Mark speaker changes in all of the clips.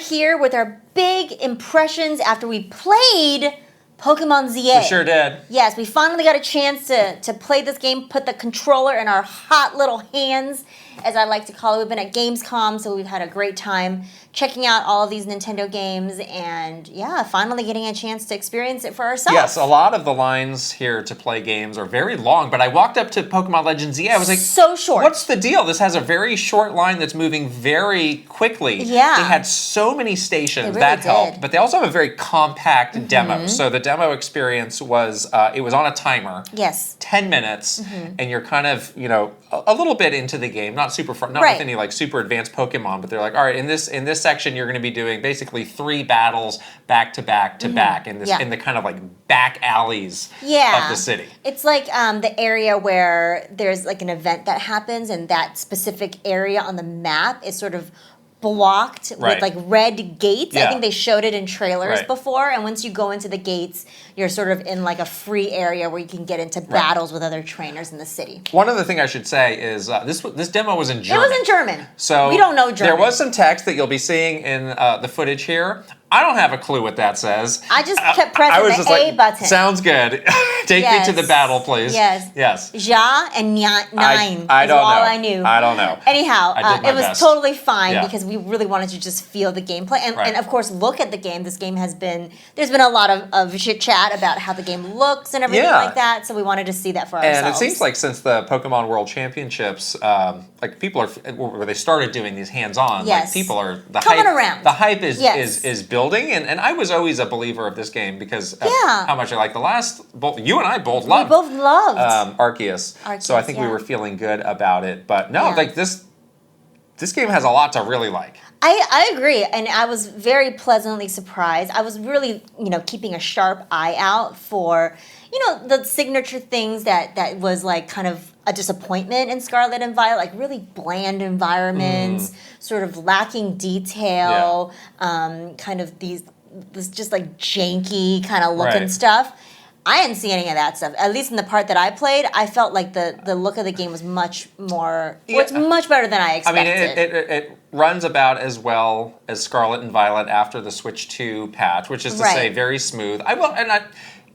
Speaker 1: here with our big impressions after we played Pokemon ZA.
Speaker 2: We sure did.
Speaker 1: Yes, we finally got a chance to play this game, put the controller in our hot little hands, as I like to call it. We've been at Gamescom, so we've had a great time checking out all of these Nintendo games and, yeah, finally getting a chance to experience it for ourselves.
Speaker 2: Yes, a lot of the lines here to play games are very long, but I walked up to Pokemon Legends ZA, I was like,
Speaker 1: so short.
Speaker 2: What's the deal? This has a very short line that's moving very quickly.
Speaker 1: Yeah.
Speaker 2: They had so many stations,
Speaker 1: really
Speaker 2: that helped,
Speaker 1: did.
Speaker 2: but they also have a very compact demo. So the demo experience was, it was on a timer.
Speaker 1: Yes.
Speaker 2: 10 minutes, and you're kind of, a little bit into the game, not super far, not with any like super advanced Pokemon, but they're like, all right, in this section, you're going to be doing basically 3 battles back to back to back in the kind of like back alleys of the city.
Speaker 1: It's like the area where there's like an event that happens, and that specific area on the map is sort of blocked with like red gates. I think they showed it in trailers before, and once you go into the gates, you're sort of in like a free area where you can get into battles with other trainers in the city.
Speaker 2: One other thing I should say is this demo was in German.
Speaker 1: It was in German.
Speaker 2: So
Speaker 1: we don't know German.
Speaker 2: There was some text that you'll be seeing in the footage here. I don't have a clue what that says.
Speaker 1: I just kept pressing the A button.
Speaker 2: Sounds good. Take me to the battle, please.
Speaker 1: Yes. Ja and nine
Speaker 2: I
Speaker 1: is
Speaker 2: don't
Speaker 1: all
Speaker 2: know.
Speaker 1: I knew.
Speaker 2: I don't know.
Speaker 1: Anyhow, it was
Speaker 2: best.
Speaker 1: totally fine because we really wanted to just feel the gameplay and of course look at the game. This game there's been a lot of chit chat about how the game looks and everything like that. So we wanted to see that for ourselves.
Speaker 2: And it seems like since the Pokemon World Championships, like people are where they started doing these hands-on. Like people are
Speaker 1: coming around.
Speaker 2: The hype is building, and I was always a believer of this game because of how much I like the last. You and I both loved.
Speaker 1: We both loved
Speaker 2: Arceus. So I think we were feeling good about it. But no, like this game has a lot to really like.
Speaker 1: I agree, and I was very pleasantly surprised. I was really, keeping a sharp eye out for, the signature things that was like kind of a disappointment in Scarlet and Violet, like really bland environments, sort of lacking detail, kind of this just like janky kind of looking stuff. I didn't see any of that stuff. At least in the part that I played, I felt like the look of the game was much more. It's much better than I expected.
Speaker 2: I mean, it runs about as well as Scarlet and Violet after the Switch 2 patch, which is to say very smooth.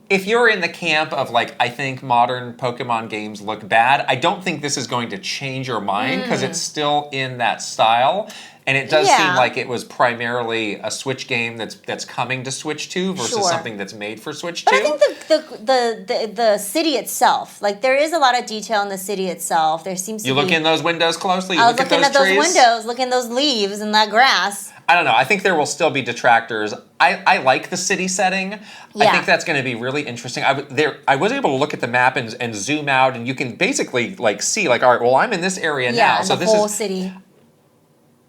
Speaker 2: If you're in the camp of like, I think modern Pokemon games look bad, I don't think this is going to change your mind because it's still in that style. And it does seem like it was primarily a Switch game that's coming to Switch 2 versus something that's made for Switch 2.
Speaker 1: But I think the city itself, like there is a lot of detail in the city itself. There seems to be...
Speaker 2: You look in those windows closely?
Speaker 1: I was looking at those windows, looking at those leaves and that grass.
Speaker 2: I don't know. I think there will still be detractors. I like the city setting. I think that's going to be really interesting. I was able to look at the map and zoom out, and you can basically like see like, all right, well, I'm in this area now. So
Speaker 1: the whole city.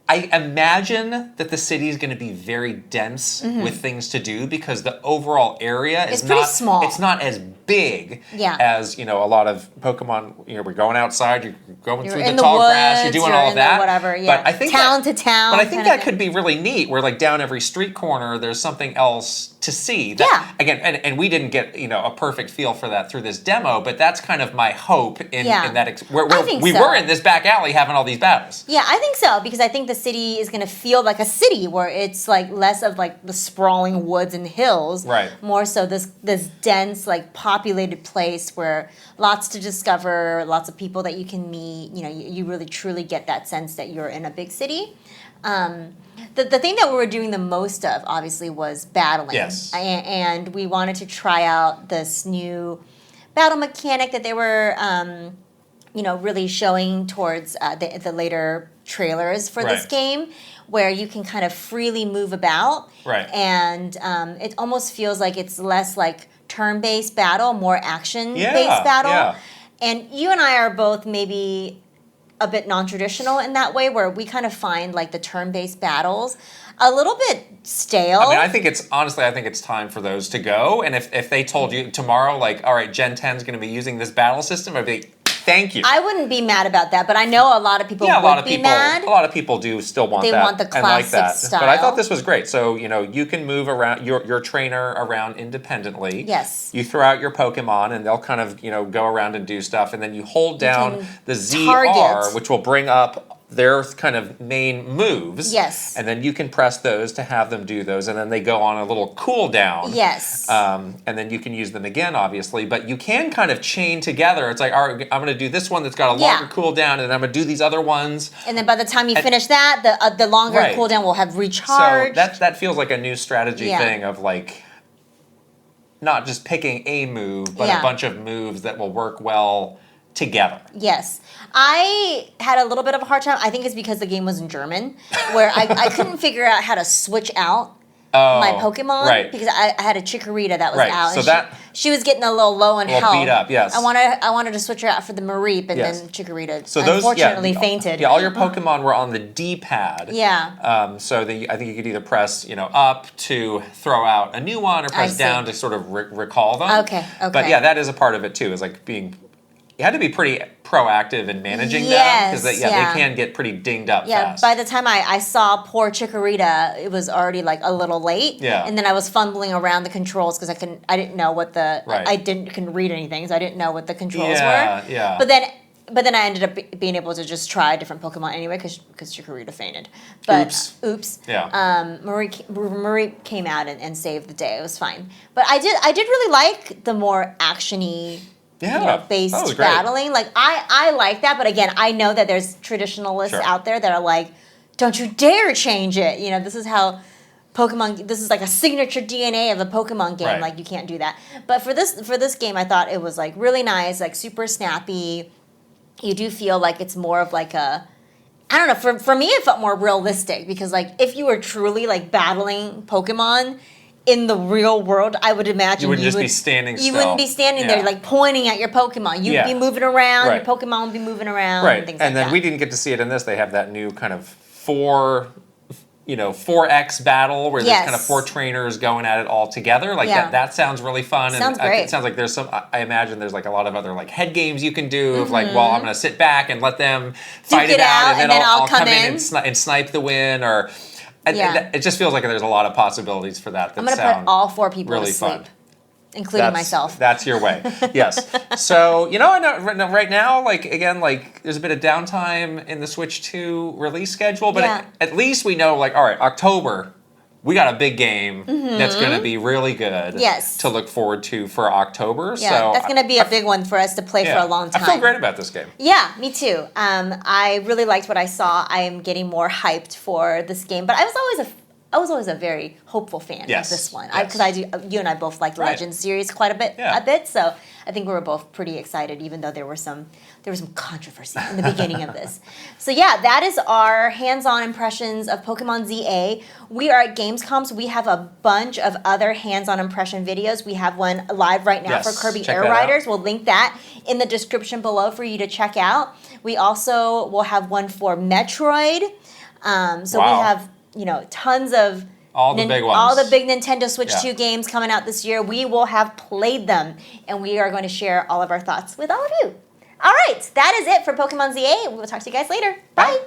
Speaker 2: I imagine that the city is going to be very dense with things to do because the overall area is
Speaker 1: pretty small.
Speaker 2: It's not as big as a lot of Pokemon. We're going outside, you're going through the tall grass, you're doing all of that.
Speaker 1: Whatever,
Speaker 2: But I think
Speaker 1: town to town.
Speaker 2: But I think that could be really neat. Where like down every street corner, there's something else to see. Again, and we didn't get a perfect feel for that through this demo, but that's kind of my hope in that where we were in this back alley having all these battles.
Speaker 1: Yeah, I think so because I think the city is going to feel like a city where it's like less of like the sprawling woods and hills, more so this dense like populated place where lots to discover, lots of people that you can meet. You really truly get that sense that you're in a big city. The thing that we were doing the most of obviously was battling.
Speaker 2: Yes.
Speaker 1: And we wanted to try out this new battle mechanic that they were really showing towards the later trailers for this game, where you can kind of freely move about. And it almost feels like it's less like turn-based battle, more action-based battle. And you and I are both maybe a bit non-traditional in that way, where we kind of find like the turn-based battles a little bit stale.
Speaker 2: I mean, I think it's time for those to go. And if they told you tomorrow, like, all right, Gen 10 is going to be using this battle system, I'd be thank you.
Speaker 1: I wouldn't be mad about that, but I know a lot of people would be mad.
Speaker 2: A lot of people do still want that.
Speaker 1: They want the classic
Speaker 2: and like that.
Speaker 1: style.
Speaker 2: But I thought this was great. So, you can move around your trainer around independently.
Speaker 1: Yes.
Speaker 2: You throw out your Pokemon and they'll kind of, go around and do stuff, and then you hold down the ZR, which will bring up their kind of main moves.
Speaker 1: Yes.
Speaker 2: And then you can press those to have them do those, and then they go on a little cooldown.
Speaker 1: Yes.
Speaker 2: And then you can use them again, obviously. But you can kind of chain together. It's like, all right, I'm going to do this one that's got a longer cooldown, and then I'm going to do these other ones.
Speaker 1: And then by the time you finish that, the longer cooldown will have recharged.
Speaker 2: So that feels like a new strategy thing of like, not just picking a move, but a bunch of moves that will work well together.
Speaker 1: Yes. I had a little bit of a hard time. I think it's because the game was in German, where I couldn't figure out how to switch out my Pokemon because I had a Chikorita that was out.
Speaker 2: So
Speaker 1: and she was getting a little low in health.
Speaker 2: Beat up, yes.
Speaker 1: I wanted to switch her out for the Mareep, and then Chikorita unfortunately fainted.
Speaker 2: Yeah, all your Pokemon were on the D-pad.
Speaker 1: Yeah.
Speaker 2: So I think you could either press up to throw out a new one, or press down to sort of recall them.
Speaker 1: Okay.
Speaker 2: But yeah, that is a part of it too. Is like you had to be pretty proactive in managing them, because they can get pretty dinged up fast.
Speaker 1: By the time I saw poor Chikorita, it was already like a little late.
Speaker 2: Yeah.
Speaker 1: And then I was fumbling around the controls because I didn't know what couldn't read anything, so I didn't know what the controls were.
Speaker 2: Yeah.
Speaker 1: But then I ended up being able to just try a different Pokemon anyway because Chikorita fainted. But oops.
Speaker 2: Yeah.
Speaker 1: Marie came out and saved the day. It was fine. But I did really like the more actiony based battling. Like I like that, but again, I know that there's traditionalists out there that are like, don't you dare change it. This is how Pokemon, this is like a signature DNA of a Pokemon game. Like you can't do that. But for this game, I thought it was like really nice, like super snappy. You do feel like it's more of like a, I don't know, for me it felt more realistic, because like if you were truly like battling Pokemon in the real world, I would imagine
Speaker 2: you wouldn't be standing still.
Speaker 1: You wouldn't be standing there like pointing at your Pokemon. You'd be moving around. Your Pokemon would be moving around. And things like that.
Speaker 2: And then we didn't get to see it in this. They have that new kind of 4X battle where there's kind of 4 trainers going at it all together. Like that sounds really fun.
Speaker 1: Sounds great.
Speaker 2: It sounds like there's I imagine there's like a lot of other like head games you can do of like, well, I'm going to sit back and let them fight it out, and then I'll come in and snipe the win, or... It just feels like there's a lot of possibilities for that.
Speaker 1: I'm going to put all 4 people
Speaker 2: really
Speaker 1: to sleep,
Speaker 2: fun.
Speaker 1: Including myself.
Speaker 2: That's your way. Yes. So, I know right now, like, again, like, there's a bit of downtime in the Switch 2 release schedule, but at least we know, like, all right, October, we got a big game that's going to be really good to look forward to for October.
Speaker 1: Yeah,
Speaker 2: so
Speaker 1: that's going to be a big one for us to play for a long time.
Speaker 2: I feel great about this game.
Speaker 1: Yeah, me too. I really liked what I saw. I am getting more hyped for this game, but I was always a very hopeful fan of this one, because you and I both liked the Legends series quite a bit. So I think we were both pretty excited, even though there was some controversy in the beginning of this. So yeah, that is our hands-on impressions of Pokemon ZA. We are at Gamescom, so we have a bunch of other hands-on impression videos. We have one live right now for Kirby Air Riders. We'll link that in the description below for you to check out. We also will have one for Metroid. We have tons of
Speaker 2: all the big ones.
Speaker 1: All the big Nintendo Switch 2 games coming out this year. We will have played them, and we are going to share all of our thoughts with all of you. All right, that is it for Pokemon ZA. We will talk to you guys later. Bye.